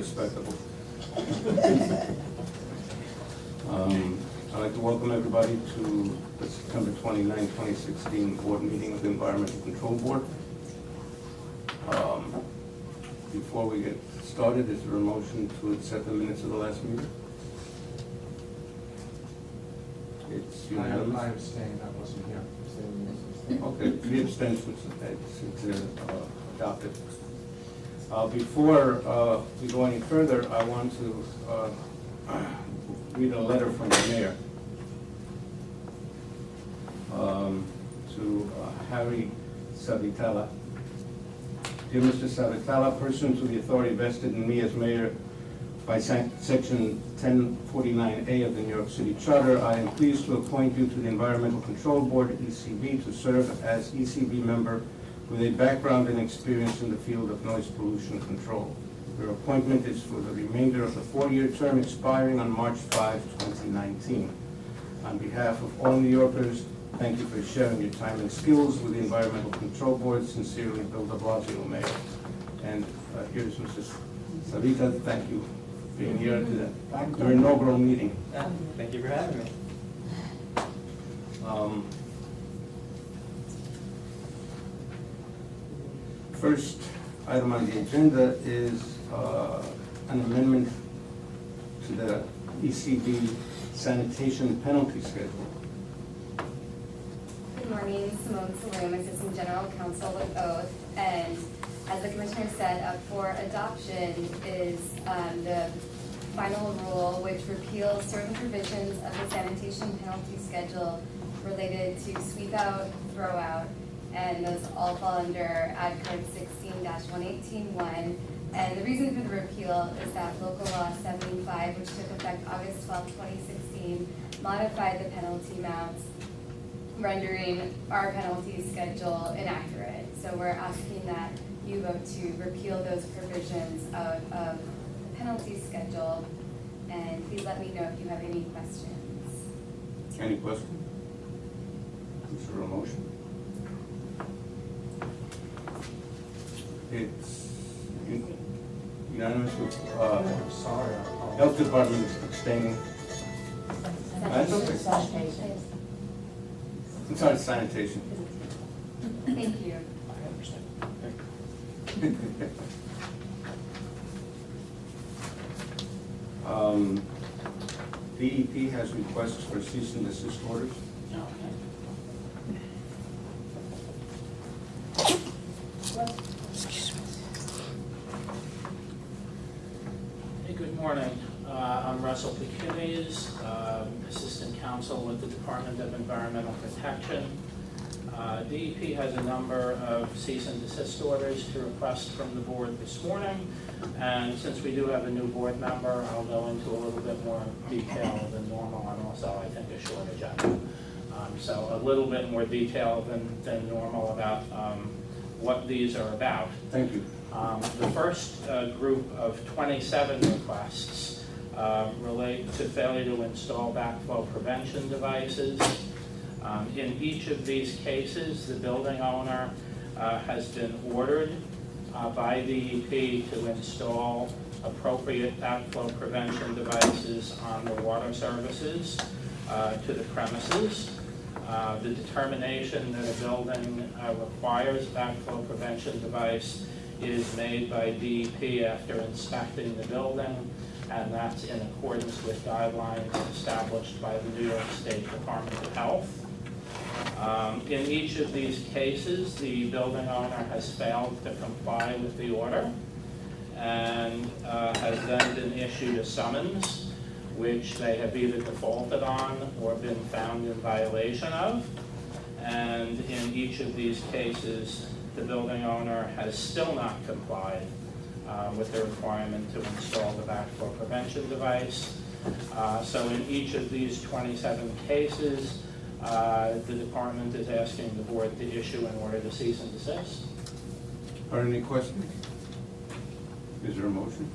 respectable. I'd like to welcome everybody to the September 29, 2016 board meeting of the Environmental Control Board. Before we get started, is there a motion to accept the minutes of the last meeting? It's unanimous. I abstained, I wasn't here. Okay, 3 abstentions, it's adopted. Before we go any further, I want to read a letter from the mayor to Harry Savitala. Dear Mr. Savitala, pursuant to the authority vested in me as mayor by Section 1049A of the New York City Charter, I am pleased to appoint you to the Environmental Control Board, ECB, to serve as ECB member with a background and experience in the field of noise pollution control. Your appointment is for the remainder of the 4-year term expiring on March 5, 2019. On behalf of all New Yorkers, thank you for sharing your time and skills with the Environmental Control Board. Sincerely, Bill de Blasio, Mayor. And here's Mr. Savita. Thank you for being here to your inaugural meeting. Thank you for having me. First item on the agenda is an amendment to the ECB sanitation penalty schedule. Good morning, Simone Saloom, Assistant General Counsel with Oath, and as the Commissioner said, up for adoption is the final rule which repeals certain provisions of the sanitation penalty schedule related to sweep out, throw out, and those all fall under Ad Code 16-118.1. And the reason for the repeal is that Local Law 75, which took effect August 12, 2016, modified the penalty amounts, rendering our penalty schedule inaccurate. So we're asking that you vote to repeal those provisions of the penalty schedule. And please let me know if you have any questions. Any questions? Is there a motion? It's unanimous with I'm sorry, I apologize. Health Department abstaining. That's okay. I'm sorry, sanitation. Thank you. I understand. DEP has requests for cease and desist orders. Hey, good morning. I'm Russell Pecunias, Assistant Counsel with the Department of Environmental Protection. DEP has a number of cease and desist orders to request from the board this morning. And since we do have a new board member, I'll go into a little bit more detail than normal, and also I think a short agenda. So a little bit more detail than normal about what these are about. Thank you. The first group of 27 requests relate to failure to install backflow prevention devices. In each of these cases, the building owner has been ordered by DEP to install appropriate backflow prevention devices on the water services to the premises. The determination that a building requires a backflow prevention device is made by DEP after inspecting the building, and that's in accordance with guidelines established by the New York State Department of Health. In each of these cases, the building owner has failed to comply with the order and has then been issued a summons, which they have either defaulted on or been found in violation of. And in each of these cases, the building owner has still not complied with the requirement to install the backflow prevention device. So in each of these 27 cases, the department is asking the board to issue an order to cease and desist. Are there any questions? Is there a motion?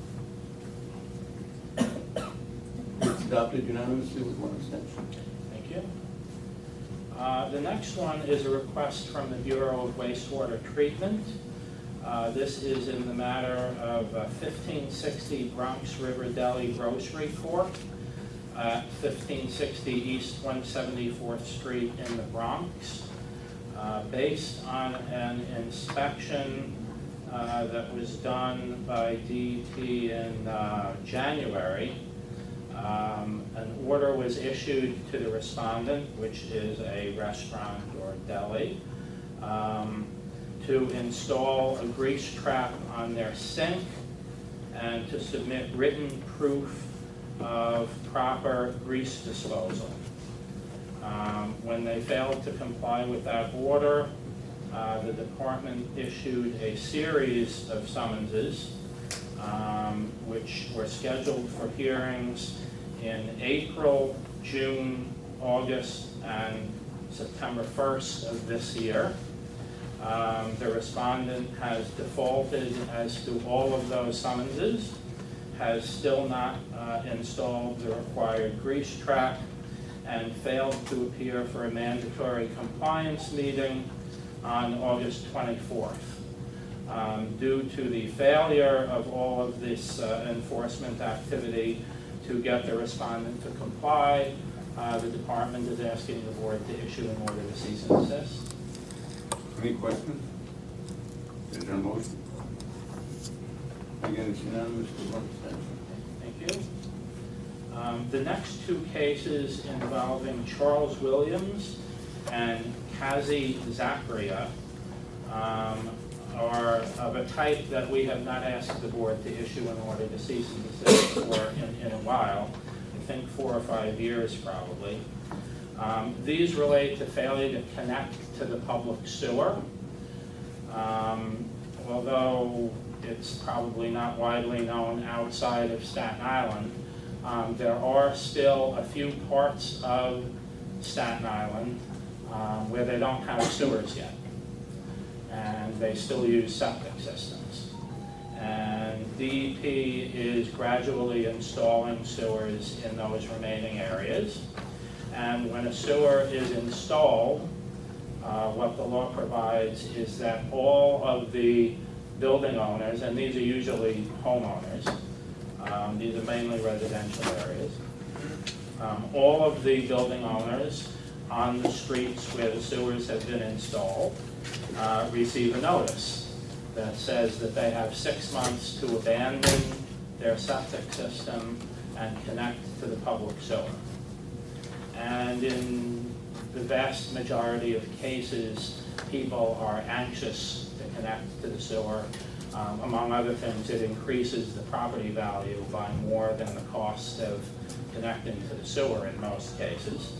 It's adopted unanimously with 1 abstention. Thank you. The next one is a request from the Bureau of Wastewater Treatment. This is in the matter of 1560 Bronx River Deli Grocery Corp. 1560 East 174th Street in the Bronx. Based on an inspection that was done by DEP in January, an order was issued to the respondent, which is a restaurant or deli, to install a grease trap on their sink and to submit written proof of proper grease disposal. When they failed to comply with that order, the department issued a series of summonses, which were scheduled for hearings in April, June, August, and September 1st of this year. The respondent has defaulted as to all of those summonses, has still not installed the required grease trap, and failed to appear for a mandatory compliance meeting on August 24th. Due to the failure of all of this enforcement activity to get the respondent to comply, the department is asking the board to issue an order to cease and desist. Any questions? Is there a motion? Again, it's unanimous with one abstention. Thank you. The next two cases involving Charles Williams and Kazi Zakaria are of a type that we have not asked the board to issue an order to cease and desist for in a while, I think 4 or 5 years probably. These relate to failure to connect to the public sewer. Although it's probably not widely known outside of Staten Island, there are still a few parts of Staten Island where they don't have sewers yet, and they still use septic systems. And DEP is gradually installing sewers in those remaining areas. And when a sewer is installed, what the law provides is that all of the building owners, and these are usually homeowners, these are mainly residential areas, all of the building owners on the streets where the sewers have been installed receive a notice that says that they have 6 months to abandon their septic system and connect to the public sewer. And in the vast majority of cases, people are anxious to connect to the sewer. Among other things, it increases the property value by more than the cost of connecting to the sewer in most cases.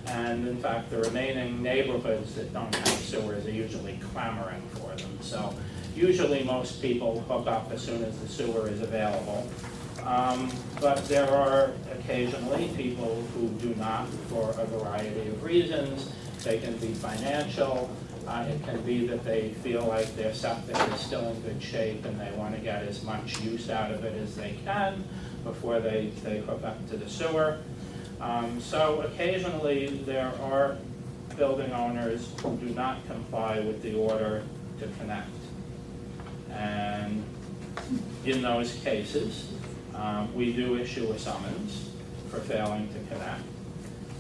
And in fact, the remaining neighborhoods that don't have sewers are usually clamoring for them. So usually most people hook up as soon as the sewer is available. But there are occasionally people who do not for a variety of reasons. They can be financial. It can be that they feel like their septic is still in good shape and they want to get as much use out of it as they can before they hook up to the sewer. So occasionally there are building owners who do not comply with the order to connect. And in those cases, we do issue a summons for failing to connect.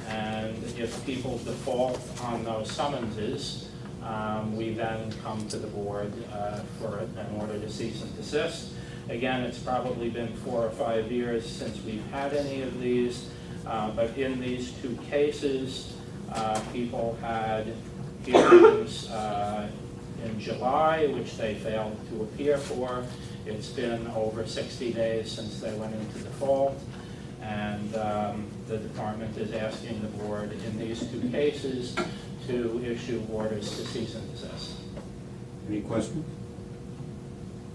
And if people default on those summonses, we then come to the board for an order to cease and desist. Again, it's probably been 4 or 5 years since we've had any of these, but in these 2 cases, people had hearings in July, which they failed to appear for. It's been over 60 days since they went into default, and the department is asking the board in these 2 cases to issue orders to cease and desist. Any questions?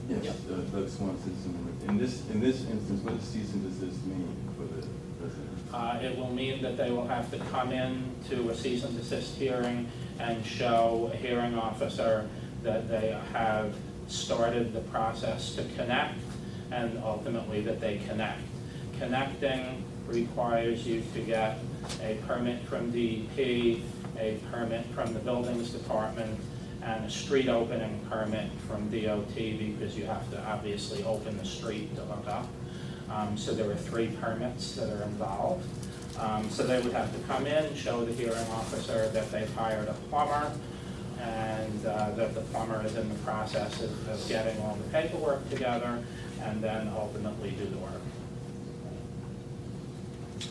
Yes, Doug Swanson. In this instance, what does cease and desist mean for the resident? It will mean that they will have to come in to a cease and desist hearing and show a hearing officer that they have started the process to connect, and ultimately that they connect. Connecting requires you to get a permit from DEP, a permit from the buildings department, and a street opening permit from DOT, because you have to obviously open the street to hook up. So there are 3 permits that are involved. So they would have to come in, show the hearing officer that they've hired a plumber, and that the plumber is in the process of getting all the paperwork together, and then ultimately do the work.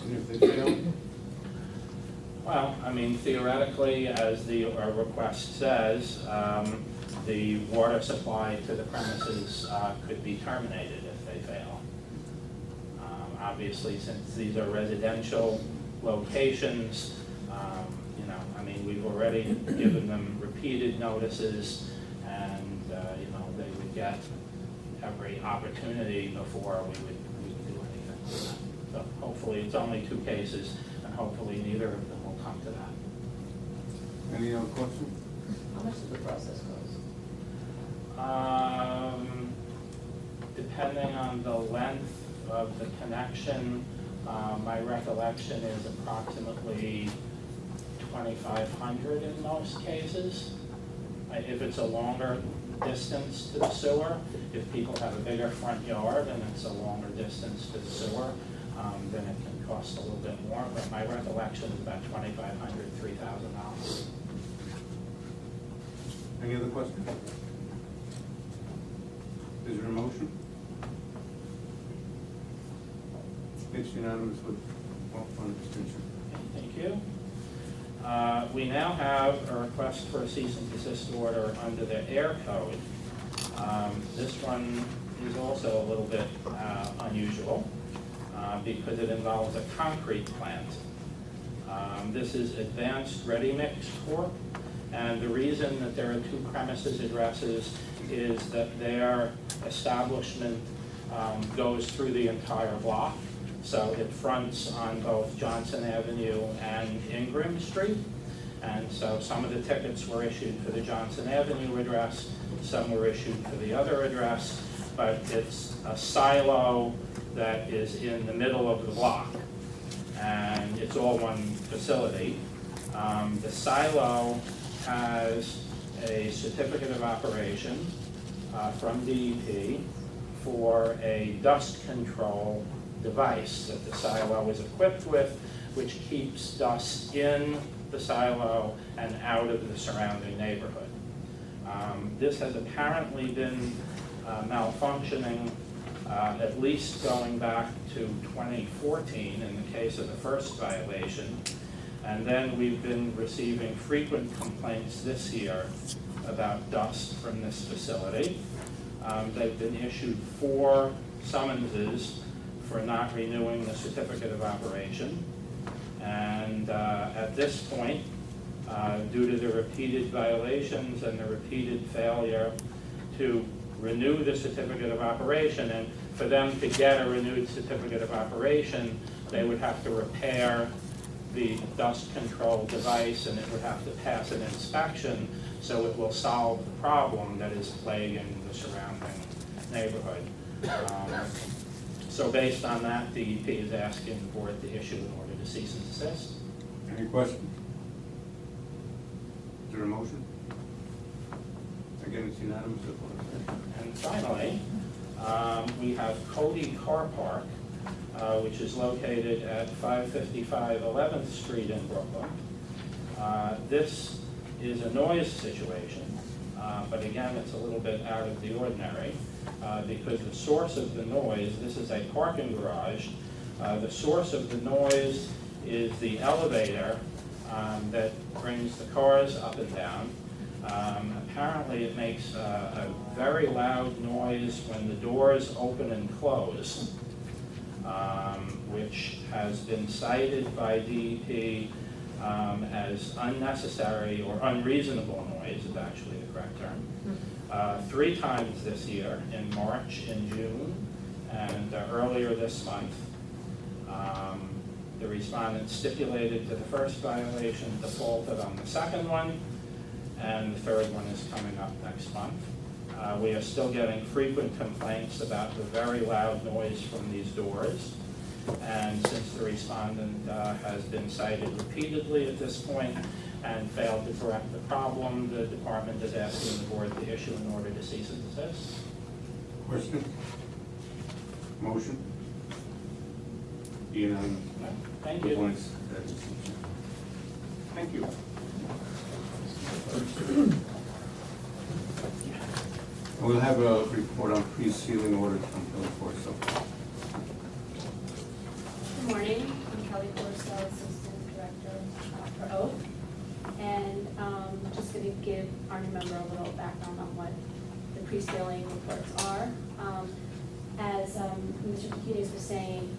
And if they fail? Well, I mean, theoretically, as the request says, the water supply to the premises could be terminated if they fail. Obviously, since these are residential locations, you know, I mean, we've already given them repeated notices, and, you know, they would get every opportunity before we would do anything. So hopefully, it's only 2 cases, and hopefully neither of them will come to that. Any other questions? How much does the process cost? Depending on the length of the connection, my recollection is approximately $2,500 in most cases. If it's a longer distance to the sewer, if people have a bigger front yard and it's a longer distance to the sewer, then it can cost a little bit more, but my recollection is about $2,500, $3,000. Any other questions? Is there a motion? It's unanimous with one abstention. Thank you. We now have a request for a cease and desist order under the air code. This one is also a little bit unusual because it involves a concrete plant. This is Advanced Ready Mix Corp. And the reason that there are 2 premises addresses is that their establishment goes through the entire block. So it fronts on both Johnson Avenue and Ingram Street. And so some of the tickets were issued for the Johnson Avenue address, some were issued for the other address, but it's a silo that is in the middle of the block. And it's all one facility. The silo has a certificate of operation from DEP for a dust control device that the silo is equipped with, which keeps dust in the silo and out of the surrounding neighborhood. This has apparently been malfunctioning at least going back to 2014 in the case of the first violation. And then we've been receiving frequent complaints this year about dust from this facility. They've been issued 4 summonses for not renewing the certificate of operation. And at this point, due to the repeated violations and the repeated failure to renew the certificate of operation, and for them to get a renewed certificate of operation, they would have to repair the dust control device, and it would have to pass an inspection so it will solve the problem that is plaguing the surrounding neighborhood. So based on that, DEP is asking the board to issue an order to cease and desist. Any questions? Is there a motion? Again, it's unanimous with one abstention. And finally, we have Cody Car Park, which is located at 555 11th Street in Brooklyn. This is a noise situation, but again, it's a little bit out of the ordinary because the source of the noise, this is a parking garage, the source of the noise is the elevator that brings the cars up and down. Apparently it makes a very loud noise when the doors open and close, which has been cited by DEP as unnecessary or unreasonable noise is actually the correct term. 3 times this year, in March, in June, and earlier this month. The respondent stipulated to the first violation, defaulted on the second one, and the third one is coming up next month. We are still getting frequent complaints about the very loud noise from these doors. And since the respondent has been cited repeatedly at this point, and failed to correct the problem, the department is asking the board to issue an order to cease and desist. Question? Motion? Unanimous. Thank you. Thank you. We'll have a report on pre-sealing orders from Kelly Corso. Good morning, I'm Kelly Corso, Assistant Director for Oath. And just going to give our new member a little background on what the pre-sealing reports are. As Mr. Paquides was saying,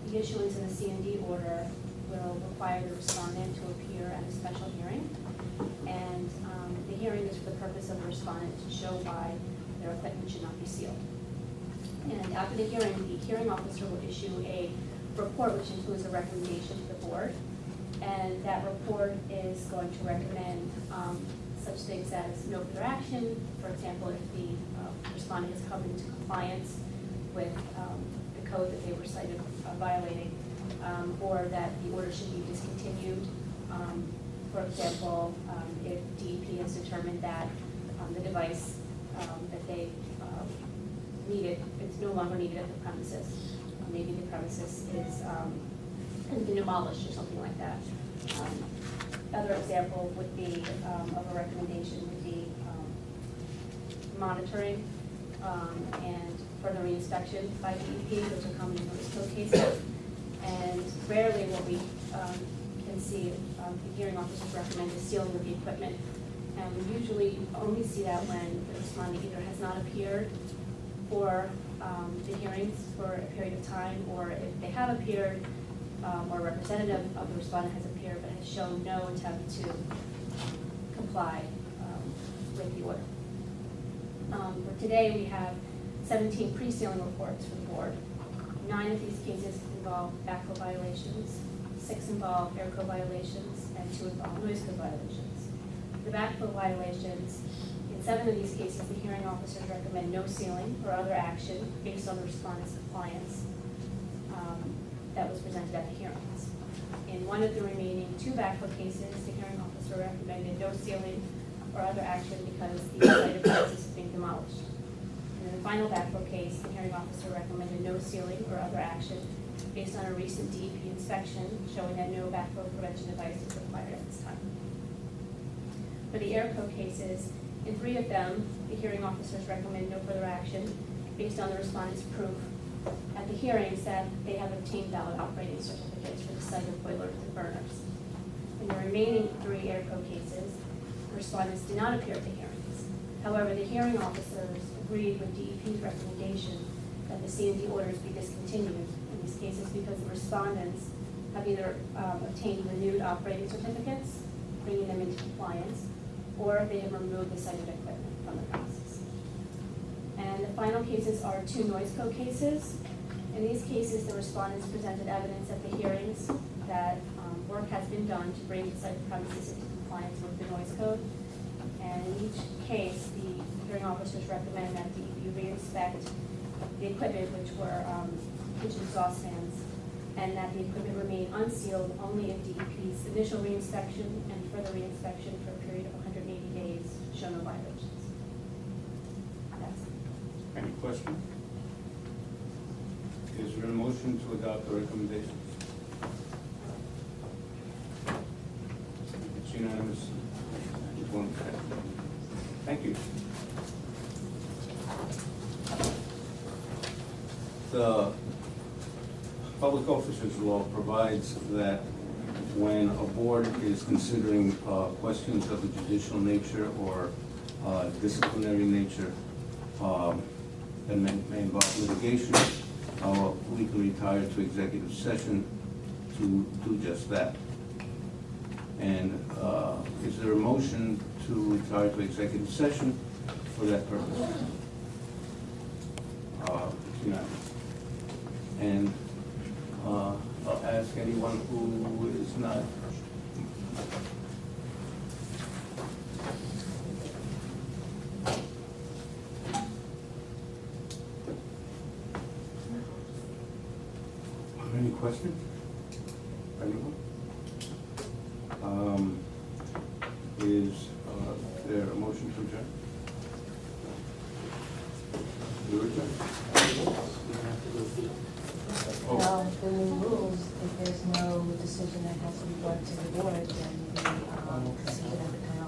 the issuance of the C&D order will require the respondent to appear at a special hearing. And the hearing is for the purpose of the respondent to show why their equipment should not be sealed. And after the hearing officer will issue a report which includes a recommendation to the board. And that report is going to recommend such things as no further action. For example, if the respondent has come into compliance with the code that they were cited violating, or that the order should be discontinued. For example, if DEP has determined that the device that they needed, it's no longer needed at the premises. Maybe the premises is has been demolished or something like that. Other example would be of a recommendation would be monitoring and further reinspection by DEP. Those are common in notice code cases. And rarely will we can see the hearing officers recommend the sealing of the equipment. And we usually only see that when the respondent either has not appeared for the hearings for a period of time, or if they have appeared, or a representative of the respondent has appeared but has shown no attempt to comply with the order. For today, we have 17 pre-sealing reports for the board. 9 of these cases involve backflow violations, 6 involve air code violations, and 2 involve noise code violations. The backflow violations, in 7 of these cases, the hearing officers recommend no sealing or other action based on the respondent's compliance that was presented at the hearings. In 1 of the remaining 2 backflow cases, the hearing officer recommended no sealing or other action because the site premises is being demolished. And in the final backflow case, the hearing officer recommended no sealing or other action based on a recent DEP inspection showing that no backflow prevention device is required at this time. For the air code cases, in 3 of them, the hearing officers recommend no further action based on the respondent's proof at the hearings that they have obtained valid operating certificates for the site of boilers and burners. In the remaining 3 air code cases, the respondents did not appear at the hearings. However, the hearing officers agreed with DEP's recommendation that the C&D orders be discontinued in these cases because the respondents have either obtained renewed operating certificates, bringing them into compliance, or they have removed the cited equipment from the premises. And the final cases are 2 noise code cases. In these cases, the respondents presented evidence at the hearings that work has been done to bring the site premises into compliance with the noise code. And in each case, the hearing officers recommend that DEP re-inspect the equipment, which were kitchen exhaust fans, and that the equipment remain unsealed only if DEP's initial reinspection and further reinspection for a period of 180 days show no violations. That's it. Any questions? Is there a motion to adopt the recommendations? It's unanimous. Just one second. Thank you. The Public Officers Law provides that when a board is considering questions of a judicial nature or disciplinary nature that may involve litigation, we can retire to executive session to do just that. And is there a motion to retire to executive session for that purpose? Unanimous. And I'll ask anyone who is not. Any questions? Anyone? motion to adjourn? We adjourn. Oh, Well, the new rules, if there's no decision that has to be brought to the board, then we proceed at the time